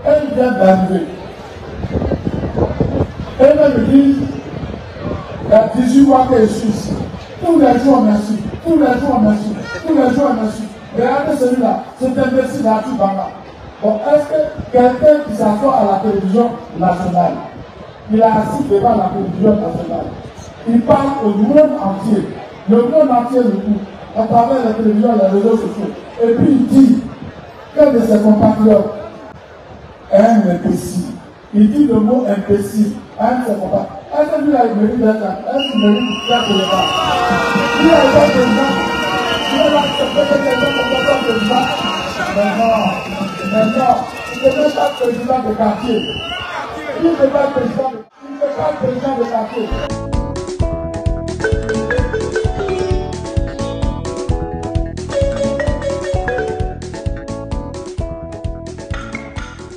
Elle vient d'arriver. Elle me dit, il y a 18 mois qu'elle est ici. Tous les jours, merci. Tous les jours, merci. Tous les jours, merci. Regardez celui-là, c'est un imbécile à Tibanga. Bon, est-ce que quelqu'un qui s'assoit à la télévision nationale, il est assis devant la télévision nationale, il parle au monde entier, le monde entier le coup, à travers la télévision et les réseaux sociaux, et puis il dit qu'un de ses compatriotes est un imbécile. Il dit le mot imbécile à un de ses compatriotes. Est-ce que lui a eu mérite d'être là? Est-ce qu'il mérite d'être le pas? Lui a été président. Il a accepté que quelqu'un comme ça président. Maintenant, il ne peut pas être président de quartier. Il ne peut pas être président de quartier.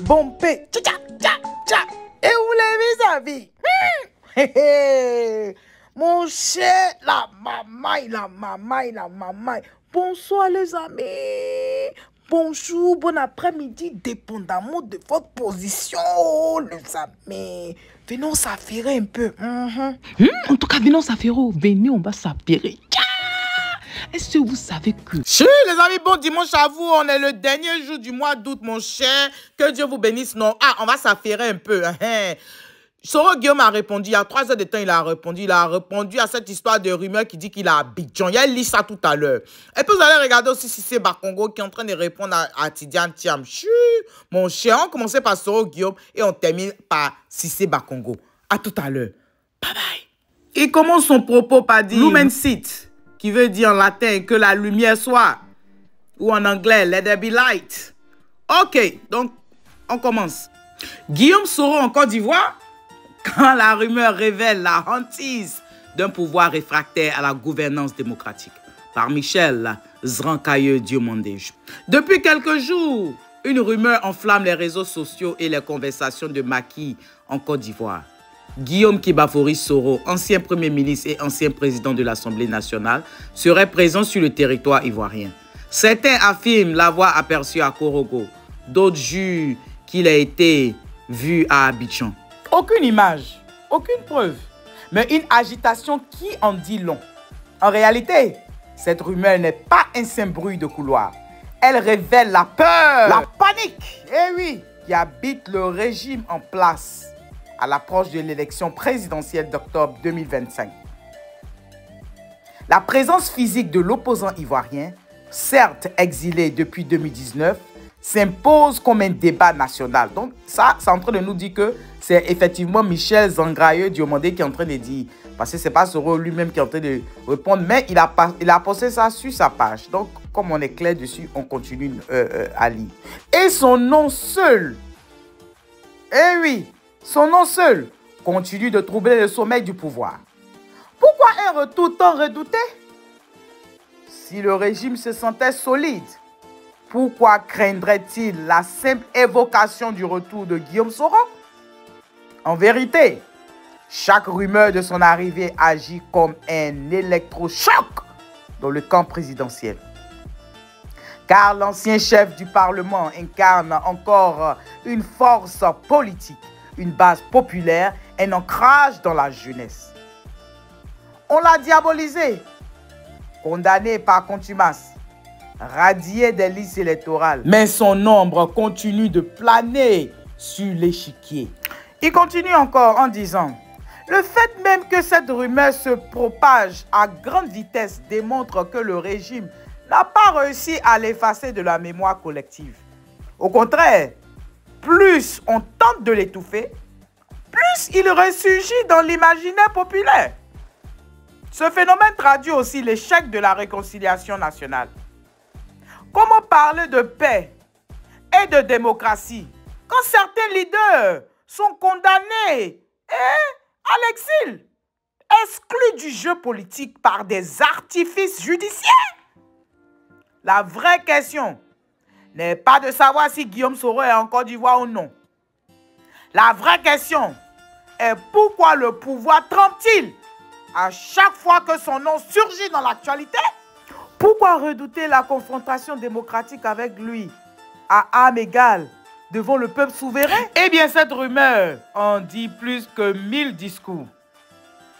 Bompé, tcha tcha tcha. Et où les vis-à-vis? Mon cher, la maman. Bonsoir les amis. Bonjour, bon après-midi, dépendamment de votre position, les amis. Venons s'affairer un peu. En tout cas, venons s'affairer. Venez, on va s'affairer. Est-ce que vous savez que... Chut, les amis, bon dimanche à vous. On est le dernier jour du mois d'août, mon cher. Que Dieu vous bénisse. Non, on va s'affairer un peu. Soro Guillaume a répondu, il y a 3 heures de temps, il a répondu à cette histoire de rumeur qui dit qu'il a Abidjan. Il a lu ça tout à l'heure. Et puis vous allez regarder aussi Cissé Bakongo qui est en train de répondre à Tidiane Thiam. Chut, mon cher, on commençait par Soro Guillaume et on termine par Cissé Bakongo. À tout à l'heure. Bye bye. Il commence son propos par dire Lumen Sit, qui veut dire en latin que la lumière soit, ou en anglais, let there be light. Ok, donc on commence. Guillaume Soro en Côte d'Ivoire, quand la rumeur révèle la hantise d'un pouvoir réfractaire à la gouvernance démocratique, par Michel Zrancailleux-Diomandé. Depuis quelques jours, une rumeur enflamme les réseaux sociaux et les conversations de Macky en Côte d'Ivoire. Guillaume Kibafori Soro, ancien Premier ministre et ancien président de l'Assemblée nationale, serait présent sur le territoire ivoirien. Certains affirment l'avoir aperçu à Korogo, d'autres jurent qu'il a été vu à Abidjan. Aucune image, aucune preuve, mais une agitation qui en dit long. En réalité, cette rumeur n'est pas un simple bruit de couloir. Elle révèle la peur, la panique, oui, qui habite le régime en place à l'approche de l'élection présidentielle d'octobre 2025. La présence physique de l'opposant ivoirien, certes exilé depuis 2019, s'impose comme un débat national. Donc ça, c'est en train de nous dire que c'est effectivement Michel Zrancailleux-Diomandé qui est en train de dire, parce que ce n'est pas Soro lui-même qui est en train de répondre, mais il a posté ça sur sa page. Donc, comme on est clair dessus, on continue à lire. Et son nom seul, oui, son nom seul, continue de troubler le sommeil du pouvoir. Pourquoi un retour tant redouté? Si le régime se sentait solide, pourquoi craindrait-il la simple évocation du retour de Guillaume Soro? En vérité, chaque rumeur de son arrivée agit comme un électrochoc dans le camp présidentiel. Car l'ancien chef du Parlement incarne encore une force politique, une base populaire, un ancrage dans la jeunesse. On l'a diabolisé, condamné par contumace, radié des listes électorales. Mais son ombre continue de planer sur l'échiquier. Il continue encore en disant « Le fait même que cette rumeur se propage à grande vitesse démontre que le régime n'a pas réussi à l'effacer de la mémoire collective. Au contraire, plus on tente de l'étouffer, plus il ressurgit dans l'imaginaire populaire. Ce phénomène traduit aussi l'échec de la réconciliation nationale. Comment parler de paix et de démocratie quand certains leaders sont condamnés à l'exil, exclus du jeu politique par des artifices judiciaires? La vraie question n'est pas de savoir si Guillaume Soro est en Côte d'Ivoire ou non. La vraie question est pourquoi le pouvoir trempe-t-il à chaque fois que son nom surgit dans l'actualité? Pourquoi redouter la confrontation démocratique avec lui à âme égale devant le peuple souverain? Eh bien, cette rumeur en dit plus que 1000 discours.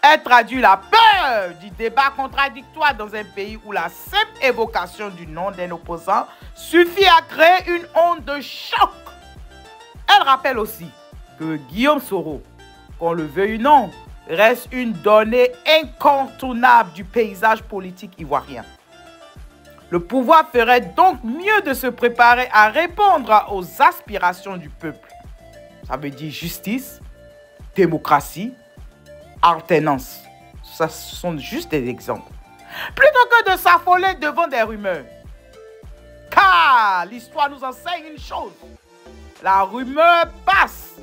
Elle traduit la peur du débat contradictoire dans un pays où la simple évocation du nom d'un opposant suffit à créer une onde de choc. Elle rappelle aussi que Guillaume Soro, qu'on le veuille ou non, reste une donnée incontournable du paysage politique ivoirien. Le pouvoir ferait donc mieux de se préparer à répondre aux aspirations du peuple. Ça veut dire justice, démocratie, alternance. Ça, ce sont juste des exemples. Plutôt que de s'affoler devant des rumeurs. Car l'histoire nous enseigne une chose. La rumeur passe,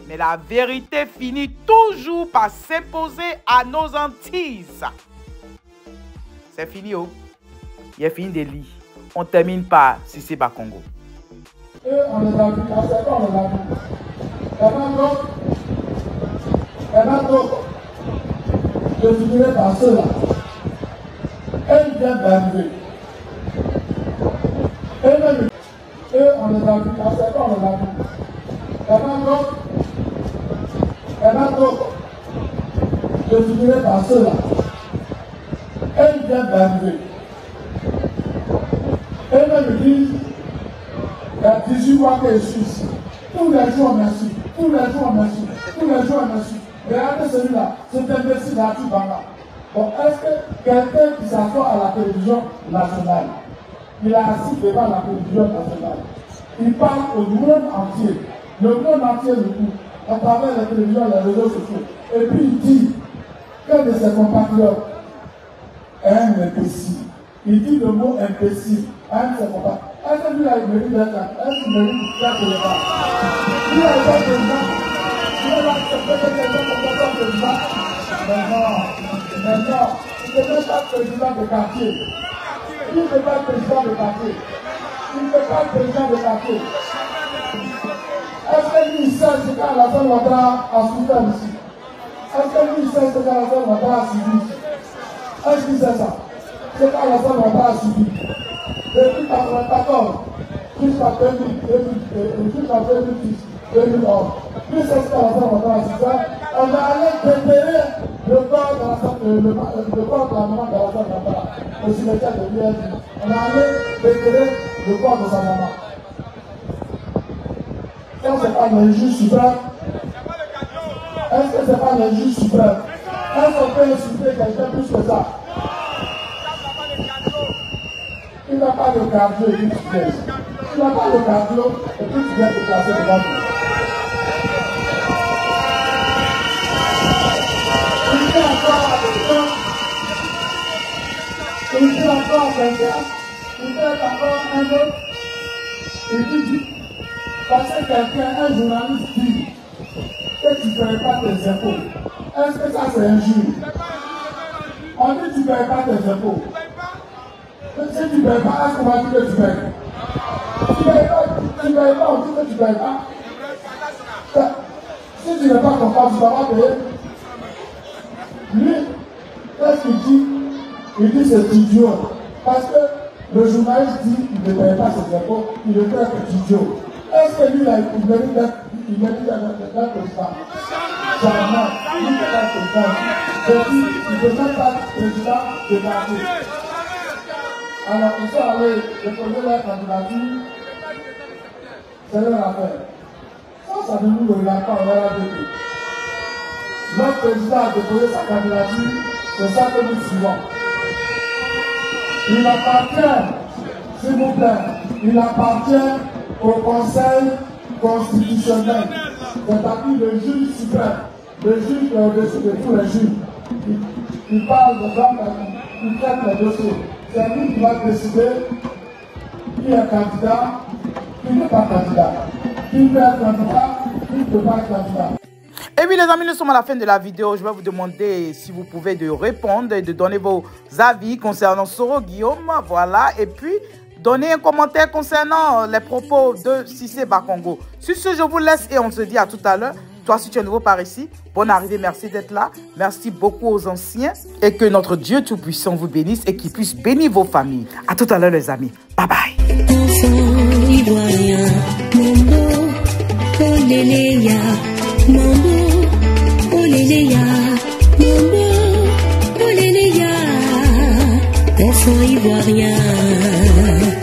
mais la vérité finit toujours par s'imposer à nos hantises. C'est fini, oh. Il a fini des lits. On termine par Cissé Bakongo. Et on les a vus, on les a vus. Et donc, je finirai par ceux-là. Elle vient d'arriver. Et on les a vus, on les a vus. Et donc, je finirai par ceux-là. Elle vient d'arriver. Et me disent, il y a 18 mois que je suis ici. Tous les jours, merci. Tous les jours, merci. Tous les jours, merci. Regardez celui-là, c'est un imbécile à Tubanga. Bon, est-ce que quelqu'un qui s'assoit à la télévision nationale, il a assis devant la télévision nationale, il parle au monde entier, le monde entier le coup, à travers la télévision et les réseaux sociaux, et puis il dit qu'un de ses compatriotes est un imbécile. Il dit le mot imbécile à un de ses compatriotes. Est-ce que lui a eu mérite d'être là? Est-ce qu'il mérite de faire le débat? Lui a été président. Il a accepté que quelqu'un comme ça président. Mais non, il ne peut pas être président de quartier. Il ne peut pas être président de quartier. Il ne peut pas être président de quartier. Est-ce que lui, il sait ce qu'Alassane Ouattara a souffert ici? Est-ce que lui, il sait ce qu'Alassane Ouattara a subi ici? Est-ce qu'il sait ça? Ce qu'Alassane Ouattara a subi. Depuis 1994 jusqu'à 2010, 2011. Plus c'est ce qu'Alassane Ouattara a subi. On a allé déterrer le corps de la maman d'Alassane Ouattara au cimetière de l'IRD. On a allé déterrer le corps de sa maman. Est-ce que ce n'est pas le juge suprême? Est-ce que ce n'est pas le juge suprême? Est-ce qu'on peut insulter quelqu'un plus que ça? Il n'a pas de cardio et puis tu viens. Il n'a pas de cardio et puis tu viens te placer devant lui. Il fait encore à quelqu'un. Il fait encore à quelqu'un. Il fait encore un autre. Et tu dis, parce que quelqu'un, un journaliste dit que tu ne payes pas tes impôts. Est-ce que ça c'est injure? On dit que tu ne payes pas tes impôts. Si tu ne payes pas, est-ce qu'on va dire que tu payes? Tu ne payes pas, on dit que tu ne payes pas. Si tu n'es pas content, tu ne vas pas payer. Lui, qu'est-ce qu'il dit? Il dit c'est idiot. Parce que le journaliste dit qu'il ne paye pas ses impôts, il le traite d'idiot. Est-ce que lui, il mérite d'être président? Jamais. Il ne peut pas être président. Je dis, il ne peut même pas être président de parti. Alors, ils sont allés déposer leur candidature. C'est leur affaire. Ça ne nous regarde pas, on va la déposer. Notre président a déposé sa candidature, c'est ça que nous suivons. Il appartient, s'il vous plaît, il appartient au Conseil constitutionnel, c'est-à-dire le juge suprême, le juge qui est au-dessus de tous les juges. Il parle de gens qui traitent les dossiers. C'est lui qui va décider qui est candidat, qui n'est pas candidat, qui peut être candidat, qui ne peut pas être candidat. Et oui les amis, nous sommes à la fin de la vidéo. Je vais vous demander si vous pouvez de répondre et de donner vos avis concernant Soro Guillaume. Voilà, et puis donnez un commentaire concernant les propos de Cissé Bakongo. Sur ce, je vous laisse et on se dit à tout à l'heure. Toi, si tu es nouveau par ici, bonne arrivée, merci d'être là. Merci beaucoup aux anciens et que notre Dieu Tout-Puissant vous bénisse et qu'il puisse bénir vos familles. À tout à l'heure les amis. Bye bye. Oléléa, mambo, oléléa, mambo, oléléa, enfant ivoirien.